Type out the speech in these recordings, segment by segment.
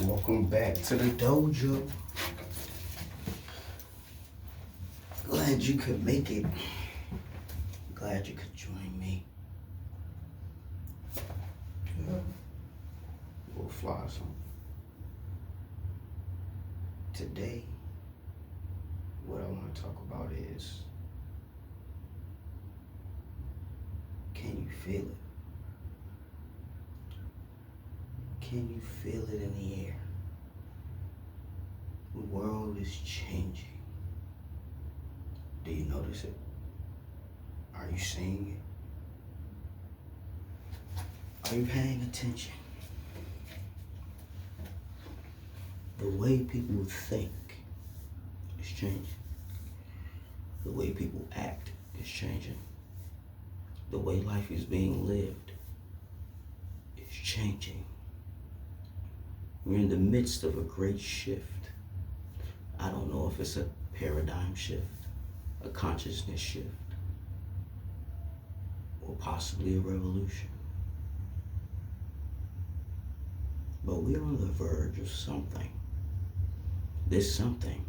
Welcome back to the dojo. Glad you could make it. Glad you could join me. Yeah. We'll fly some. Today, what I want to talk about is, can you feel it? Can you feel it in the air? The world is changing. Do you notice it? Are you seeing it? Are you paying attention? The way people think is changing. The way people act is changing. The way life is being lived is changing. We're in the midst of a great shift. I don't know if it's a paradigm shift, a consciousness shift, or possibly a revolution. But we're on the verge of something. This something.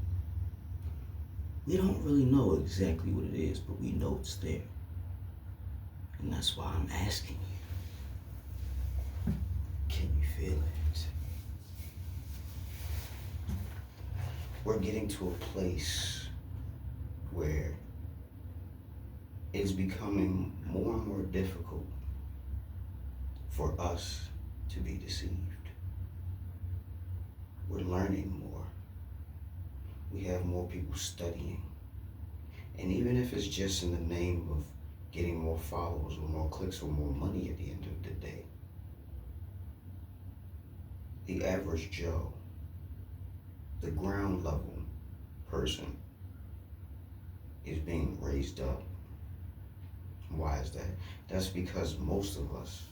We don't really know exactly what it is, but we know it's there. And that's why I'm asking you, can you feel it? We're getting to a place where it's becoming more and more difficult for us to be deceived. We're learning more. We have more people studying. And even if it's just in the name of getting more followers or more clicks or more money at the end of the day, the average Joe, the ground level person, is being raised up. Why is that? That's because most of us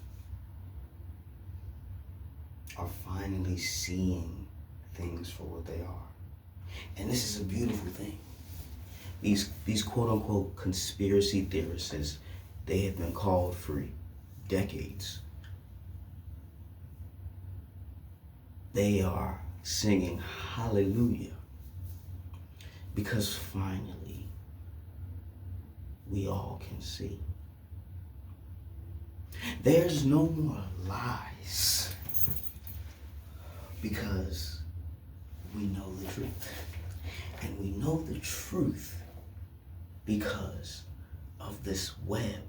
are finally seeing things for what they are. And this is a beautiful thing. These quote unquote conspiracy theorists, they have been called for decades. They are singing hallelujah because finally we all can see. There's no more lies because we know the truth. And we know the truth because of this web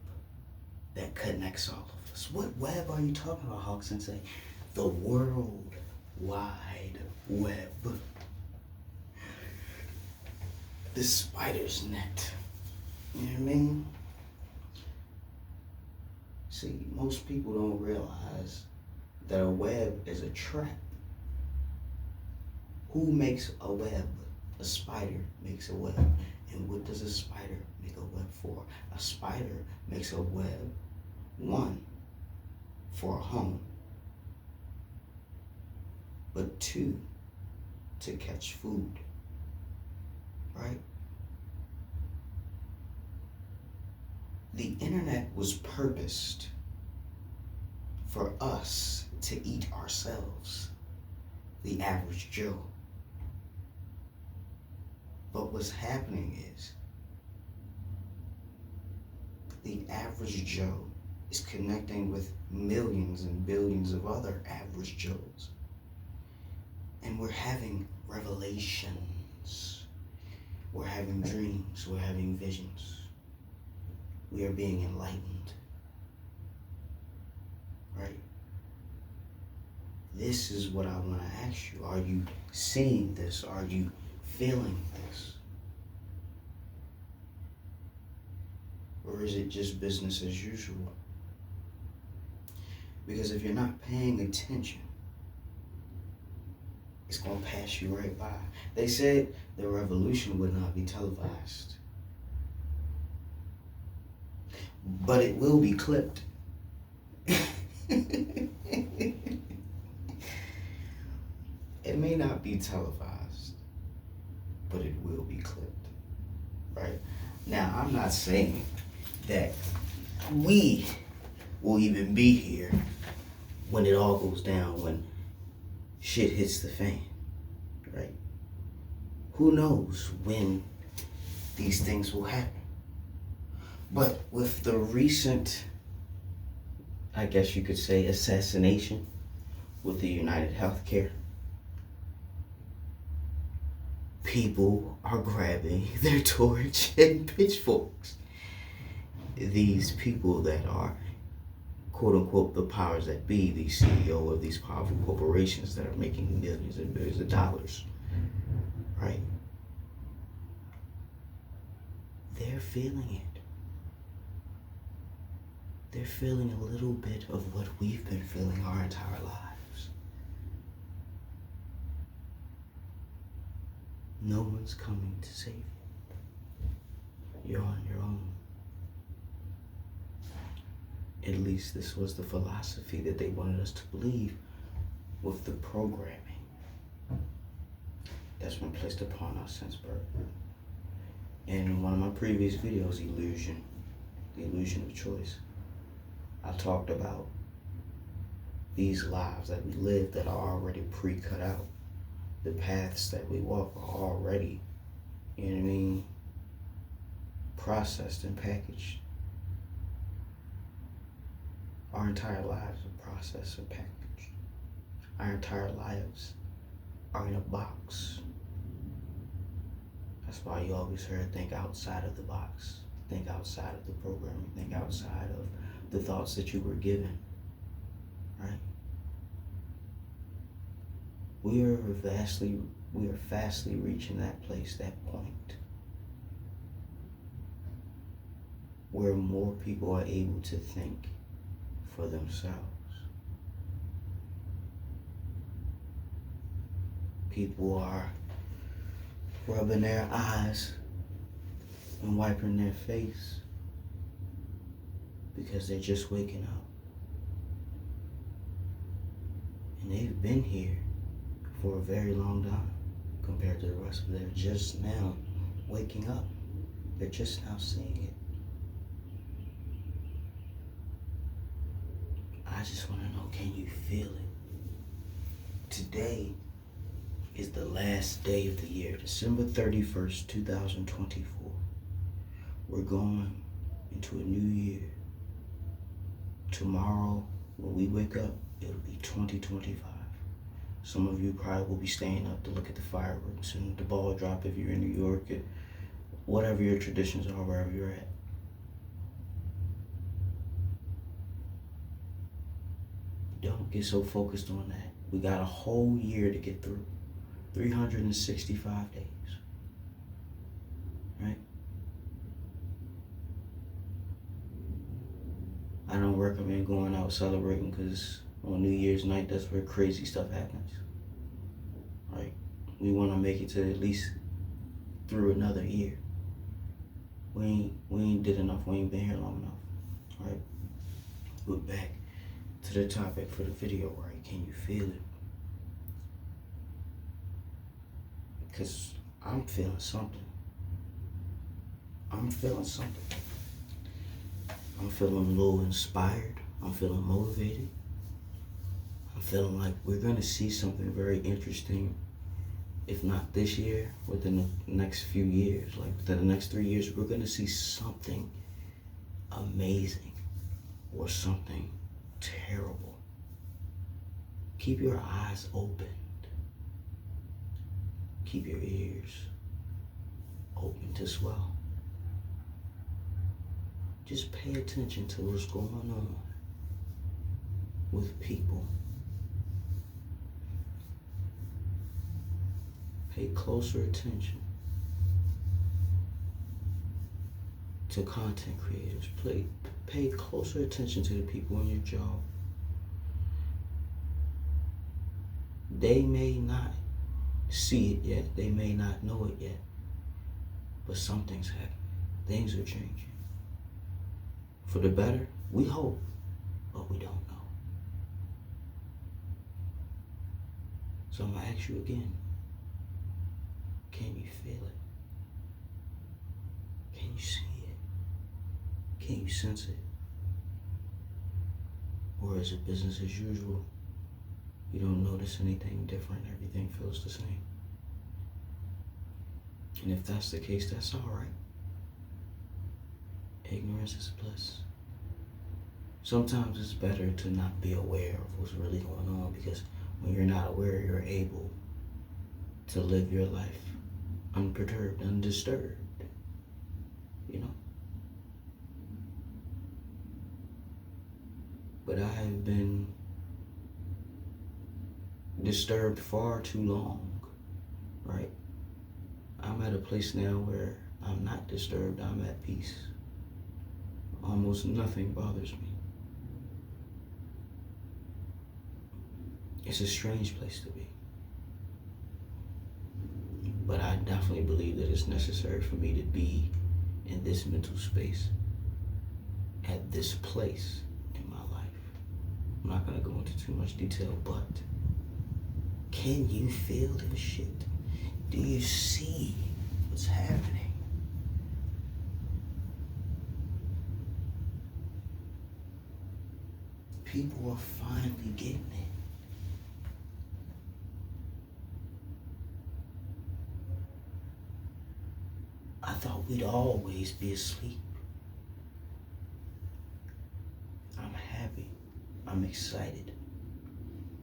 that connects all of us. What web are you talking about, Hawk Sensei? The World Wide Web. The spider's net. You know what I mean? See, most people don't realize that a web is a trap. Who makes a web? A spider makes a web. And what does a spider make a web for? A spider makes a web, one, for a home, but two, to catch food, right? The internet was purposed for us to eat ourselves, the average Joe. But what's happening is the average Joe is connecting with millions and billions of other average Joes. And we're having revelations. We're having dreams. We're having visions. We are being enlightened. Right? This is what I want to ask you. Are you seeing this? Are you feeling this? Or is it just business as usual? Because if you're not paying attention, it's going to pass you right by. They said the revolution would not be televised, but it will be clipped. It may not be televised, but it will be clipped, right? Now, I'm not saying that we will even be here when it all goes down, when shit hits the fan, right? Who knows when these things will happen? But with the recent, I guess you could say, assassination with the United Healthcare, people are grabbing their torch and pitchforks. These people that are, quote unquote, the powers that be, the CEO of these powerful corporations that are making millions and billions of dollars, right? They're feeling it. They're feeling a little bit of what we've been feeling our entire lives. No one's coming to save you. You're on your own. At least this was the philosophy that they wanted us to believe with the programming that's been placed upon us since birth. And in one of my previous videos, the illusion of choice, I talked about these lives that we live that are already pre-cut out. The paths that we walk are already, you know what I mean, processed and packaged. Our entire lives are processed and packaged. Our entire lives are in a box. That's why you always heard, think outside of the box. Think outside of the programming. Think outside of the thoughts that you were given, right? We are fastly reaching that place, that point, where more people are able to think for themselves. People are rubbing their eyes and wiping their face because they're just waking up. And they've been here for a very long time compared to the rest of them. They're just now waking up. They're just now seeing it. I just want to know, can you feel it? Today is the last day of the year, December 31st, 2024. We're going into a new year. Tomorrow, when we wake up, it'll be 2025. Some of you probably will be staying up to look at the fireworks and the ball drop if you're in New York, and whatever your traditions are, wherever you're at. Don't get so focused on that. We got a whole year to get through. 365 days. Right? I don't recommend going out celebrating because on New Year's night, that's where crazy stuff happens. Right? We want to make it to at least through another year. We ain't did enough. We ain't been here long enough. Right? But back to the topic for the video, right? Can you feel it? Because I'm feeling something. I'm feeling something. I'm feeling a little inspired. I'm feeling motivated. I'm feeling like we're going to see something very interesting, if not this year, within the next few years. Like within the next 3 years, we're going to see something amazing or something terrible. Keep your eyes open. Keep your ears open as well. Just pay attention to what's going on with people. Pay closer attention to content creators. Pay closer attention to the people in your job. They may not see it yet. They may not know it yet. But something's happening. Things are changing. For the better, we hope, but we don't know. So I'm going to ask you again. Can you feel it? Can you see it? Can you sense it? Or is it business as usual? You don't know notice anything different. Everything feels the same. And if that's the case, that's all right. Ignorance is bliss. Sometimes it's better to not be aware of what's really going on, because when you're not aware, you're able to live your life unperturbed, undisturbed, you know? But I have been disturbed far too long, right? I'm at a place now where I'm not disturbed, I'm at peace. Almost nothing bothers me. It's a strange place to be. But I definitely believe that it's necessary for me to be in this mental space, at this place in my life. I'm not gonna go into too much detail, but can you feel this shit? Do you see what's happening? People are finally getting it. I thought we'd always be asleep. I'm happy. I'm excited.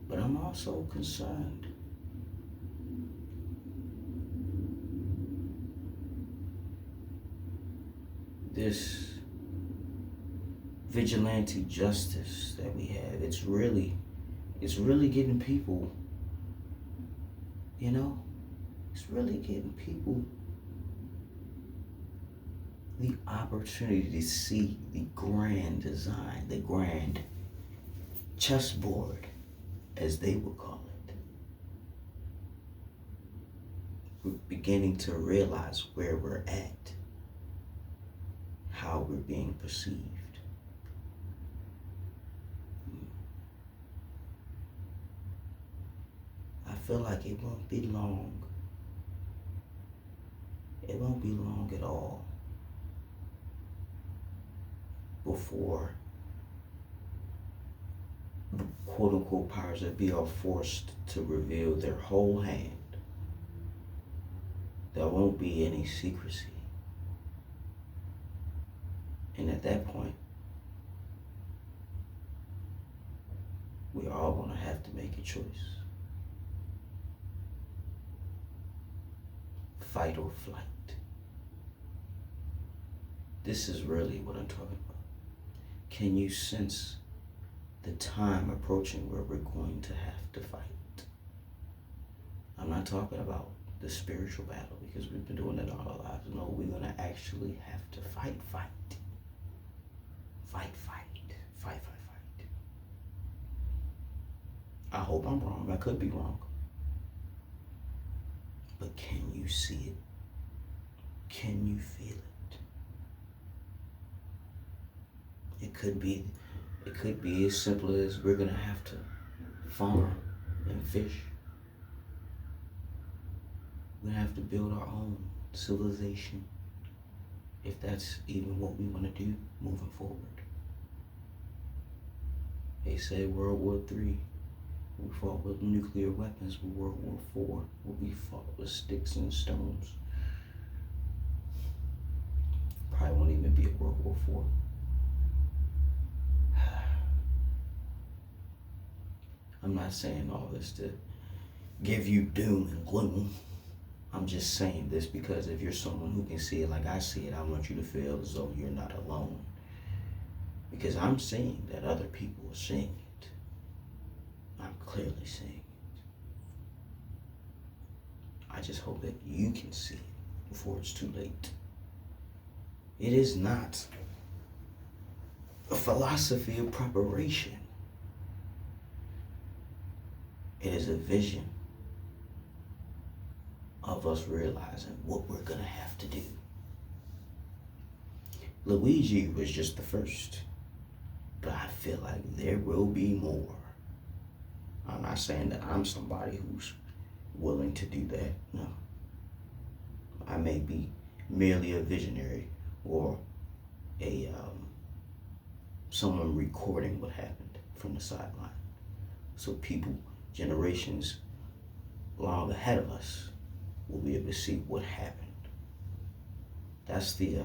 But I'm also concerned. This vigilante justice that we have, it's really getting people, you know, it's really getting people the opportunity to see the grand design, the grand chessboard, as they would call it. We're beginning to realize where we're at, how we're being perceived. I feel like it won't be long. It won't be long at all before the quote-unquote powers that be are forced to reveal their whole hand. There won't be any secrecy. And at that point, we're all gonna have to make a choice. Fight or flight. This is really what I'm talking about. Can you sense the time approaching where we're going to have to fight? I'm not talking about the spiritual battle, because we've been doing it all our lives. No, we're gonna actually have to fight. Fight. I hope I'm wrong. I could be wrong. But can you see it? Can you feel it? It could be as simple as we're gonna have to farm and fish. We're gonna have to build our own civilization, if that's even what we want to do moving forward. They say World War III, we fought with nuclear weapons. With World War IV, we fought with sticks and stones. Probably won't even be a World War IV. I'm not saying all this to give you doom and gloom. I'm just saying this because if you're someone who can see it like I see it, I want you to feel as though you're not alone. Because I'm seeing that other people are seeing it. I'm clearly seeing it. I just hope that you can see it before it's too late. It is not a philosophy of preparation. It is a vision of us realizing what we're gonna have to do. Luigi was just the first, but I feel like there will be more. I'm not saying that I'm somebody who's willing to do that, no. I may be merely a visionary or a someone recording what happened from the sideline, so people generations long ahead of us will be able to see what happened. That's the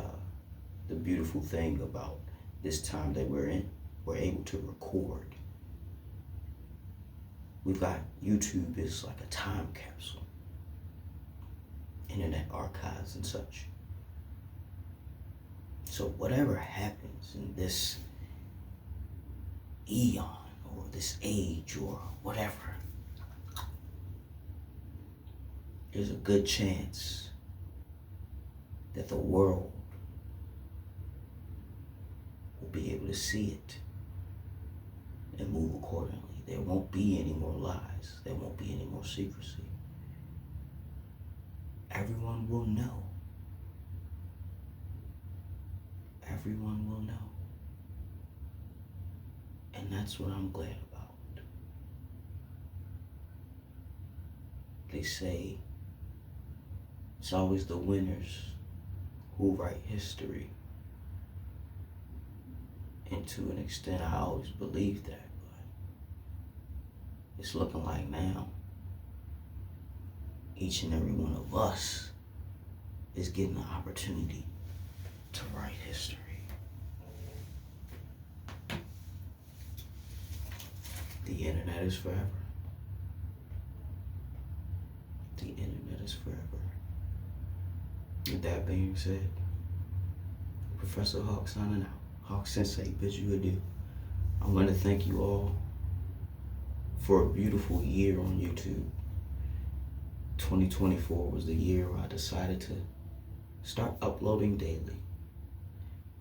beautiful thing about this time that we're in. We're able to record. We've got YouTube is like a time capsule. Internet archives and such. So whatever happens in this eon or this age or whatever, there's a good chance that the world will be able to see it and move accordingly. There won't be any more lies. There won't be any more secrecy. Everyone will know. Everyone will know. And that's what I'm glad about. They say it's always the winners who write history. And to an extent, I always believed that, but it's looking like now each and every one of us is getting the opportunity to write history. The internet is forever. The internet is forever. With that being said, Professor Hawk signing out. Hawk Sensei bids you adieu. I want to thank you all for a beautiful year on YouTube. 2024 was the year where I decided to start uploading daily.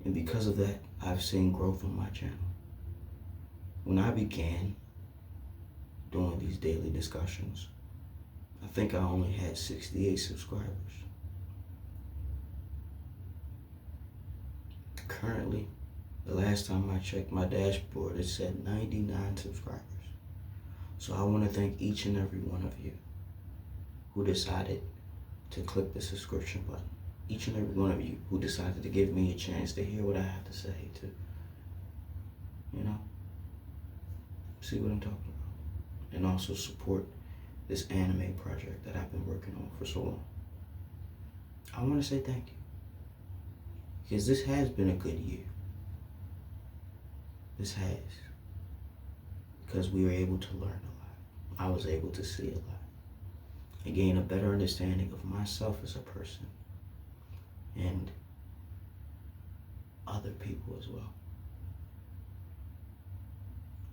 And because of that, I've seen growth on my channel. When I began doing these daily discussions, I think I only had 68 subscribers. Currently, the last time I checked my dashboard, it said 99 subscribers. So I want to thank each and every one of you who decided to click the subscription button. Each and every one of you who decided to give me a chance to hear what I have to say, to, see what I'm talking about. And also support this anime project that I've been working on for so long. I want to say thank you. Because this has been a good year. This has. Because we were able to learn a lot. I was able to see a lot. And gain a better understanding of myself as a person. And other people as well.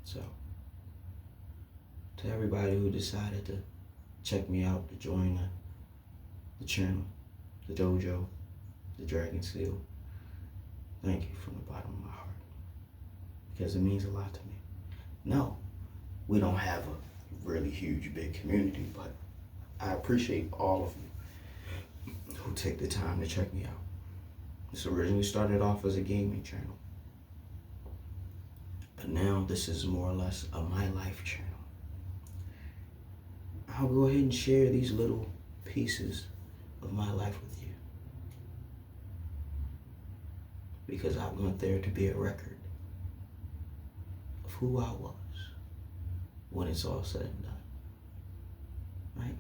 So, to everybody who decided to check me out, to join the channel, the dojo, the Dragon Seal, thank you from the bottom of my heart. Because it means a lot to me. No, we don't have a really huge, big community, but I appreciate all of you who take the time to check me out. This originally started off as a gaming channel. But now this is more or less a my life channel. I'll go ahead and share these little pieces of my life with you. Because I want there to be a record of who I was when it's all said and done. Right?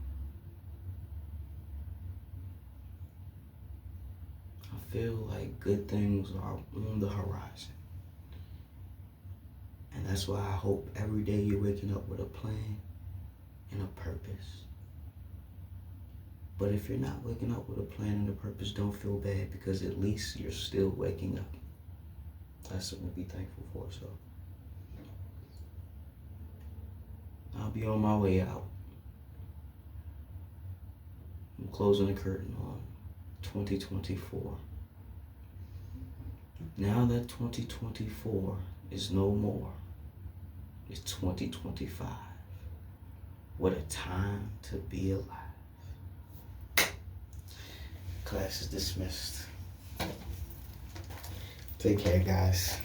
I feel like good things are on the horizon. And that's why I hope every day you're waking up with a plan and a purpose. But if you're not waking up with a plan and a purpose, don't feel bad, because at least you're still waking up. That's something to be thankful for. So I'll be on my way out. I'm closing the curtain on 2024. Now that 2024 is no more, it's 2025. What a time to be alive. Class is dismissed. Take care, guys.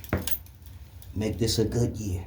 Make this a good year.